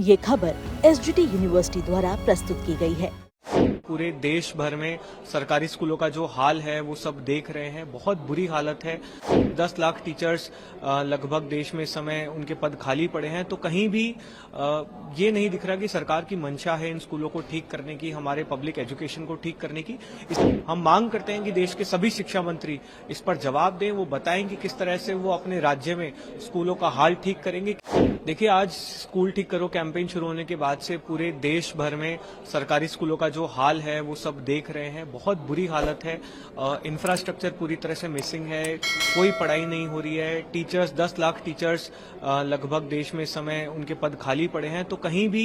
ये खबर SGT university द्वारा प्रस्तुत की गई है। पूरे देश भर में सरकारी स्कूलों का जो हाल है वो सब देख रहे हैं। बहुत बुरी हालत है। 10 लाख टीचर्स लगभग देश में इस समय उनके पद खाली पड़े हैं, तो कहीं भी ये नहीं दिख रहा कि सरकार की मंशा है इन स्कूलों को ठीक करने की, हमारे पब्लिक एजुकेशन को ठीक करने की। हम मांग करते हैं कि देश के सभी शिक्षा मंत्री इस पर जवाब दें, वो बताएं कि किस तरह से वो अपने राज्य में स्कूलों का हाल ठीक करेंगे। देखिए, आज स्कूल ठीक करो कैंपेन शुरू होने के बाद से पूरे देश भर में सरकारी स्कूलों का जो हाल है वो सब देख रहे हैं। बहुत बुरी हालत है। इंफ्रास्ट्रक्चर पूरी तरह से मिसिंग है, कोई पढ़ाई नहीं हो रही है। टीचर्स 10 लाख टीचर्स लगभग देश में इस समय उनके पद खाली पड़े हैं, तो कहीं भी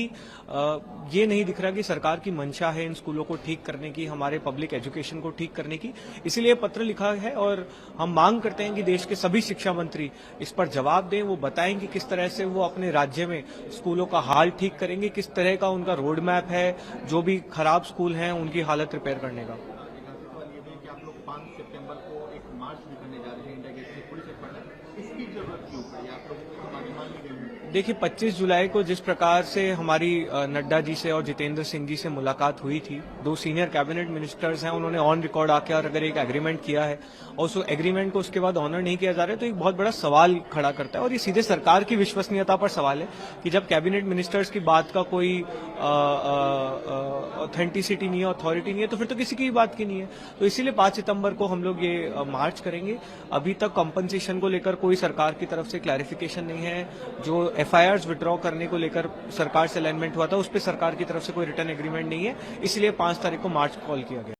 ये नहीं दिख रहा कि सरकार की मंशा है इन स्कूलों को ठीक करने की, हमारे पब्लिक एजुकेशन को ठीक करने की। इसीलिए पत्र लिखा है और हम मांग करते हैं कि देश के सभी शिक्षा मंत्री इस पर जवाब दें, वो बताएं कि किस तरह से वो अपने राज्य में स्कूलों का हाल ठीक करेंगे, किस तरह का उनका रोड मैप है जो भी खराब स्कूल हैं उनकी हालत रिपेयर करने का। आप लोग 5 सितंबर को एक मार्च निकालने जा रहे हैं इंडिया गेट से, पुलिस से पढ़ना, इसकी जरूरत क्यों पड़ी? आप लोगों को तो मान ली गई। देखिए, 25 जुलाई को जिस प्रकार से हमारी नड्डा जी से और जितेंद्र सिंह जी से मुलाकात हुई थी, 2 सीनियर कैबिनेट मिनिस्टर्स हैं, उन्होंने ऑन रिकॉर्ड आके और अगर एक एग्रीमेंट किया है और उस एग्रीमेंट को उसके बाद ऑनर नहीं किया जा रहा है, तो एक बहुत बड़ा सवाल खड़ा करता है। और ये सीधे सरकार की विश्वसनीयता पर सवाल है कि जब कैबिनेट मिनिस्टर्स की बात का कोई ऑथेंटिसिटी नहीं है, अथॉरिटी नहीं है, तो फिर तो किसी की भी बात की नहीं है। तो इसीलिए 5 सितंबर को हम लोग ये मार्च करेंगे। अभी तक कंपनसेशन को लेकर कोई सरकार की तरफ से क्लैरिफिकेशन नहीं है। जो एफआईआर्स विड्रॉ करने को लेकर सरकार से अलाइनमेंट हुआ था, उस पर सरकार की तरफ से कोई रिटर्न एग्रीमेंट नहीं है। इसलिए 5 तारीख को मार्च कॉल किया गया।